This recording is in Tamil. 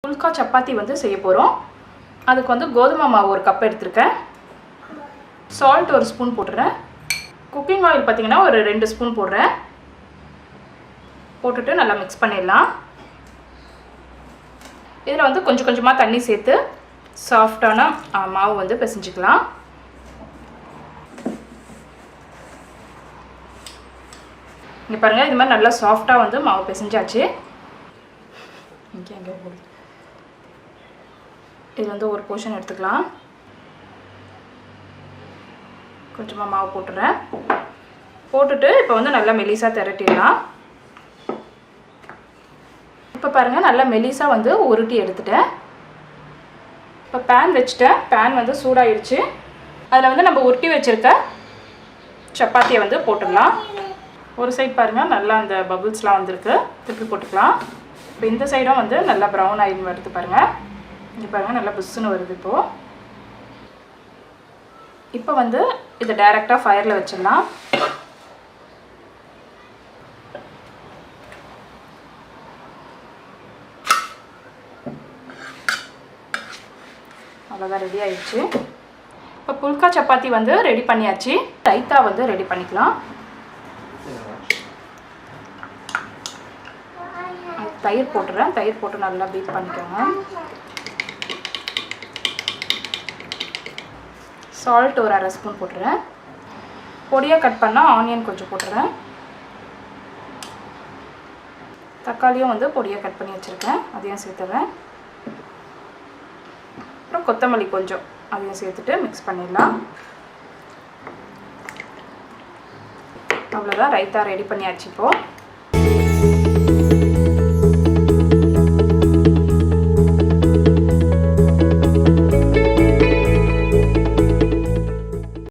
புல்கா சப்பாத்தி வந்து செய்ய போகிறோம். அதுக்கு வந்து கோதுமை மாவு ஒரு கப் எடுத்துருக்கேன். சால்ட் ஒரு ஸ்பூன் போட்டுறேன். குக்கிங் ஆயில் பார்த்திங்கன்னா ஒரு 2 ஸ்பூன் போடுறேன். போட்டுட்டு நல்லா மிக்ஸ் பண்ணிடலாம். இதில் வந்து கொஞ்சம் கொஞ்சமாக தண்ணி சேர்த்து சாஃப்டான மாவு வந்து பிசைஞ்சிக்கலாம். இங்கே பாருங்கள், இது மாதிரி நல்லா சாஃப்டாக வந்து மாவு பிசைஞ்சாச்சு. இது வந்து ஒரு போர்ஷன் எடுத்துக்கலாம். கொஞ்சமாக மாவு போட்டுறேன். போட்டுட்டு இப்போ வந்து நல்லா மெலிசாக திரட்டிடலாம். இப்போ பாருங்கள், நல்லா மெலிசாக வந்து உருட்டி எடுத்துட்டேன். இப்போ பேன் வச்சுட்டேன். பேன் வந்து சூடாகிடுச்சு. அதில் வந்து நம்ம உருட்டி வச்சுருக்க சப்பாத்தியை வந்து போட்டுடலாம். ஒரு சைட் பாருங்கள், நல்லா அந்த பபுள்ஸ்லாம் வந்திருக்கு. திருப்பி போட்டுக்கலாம். இப்போ இந்த சைடும் வந்து நல்லா ப்ரௌன் ஆகி வருது பாருங்கள். இங்கே பாருங்கள், நல்லா புஷ்ஷுன்னு வருது. இப்போ வந்து இதை டைரெக்டாக ஃபயரில் வச்சிடலாம். அவ்வளோதான், ரெடி ஆயிடுச்சு. இப்போ புல்கா சப்பாத்தி வந்து ரெடி பண்ணியாச்சு. ரைத்தா வந்து ரெடி பண்ணிக்கலாம். தயிர் போட்டுறேன். தயிர் போட்டு நல்லா பீட் பண்ணிக்கோங்க. சால்ட் ஒரு 1/2 ஸ்பூன் போட்டுறேன். பொடியாக கட் பண்ணால் ஆனியன் கொஞ்சம் போட்டுறேன். தக்காளியும் வந்து பொடியாக கட் பண்ணி வச்சுருக்கேன், அதையும் சேர்த்துறேன். அப்புறம் கொத்தமல்லி கொஞ்சம் அதையும் சேர்த்துட்டு மிக்ஸ் பண்ணிடலாம். அவ்வளோதான், ரைத்தா ரெடி பண்ணியாச்சு. இப்போது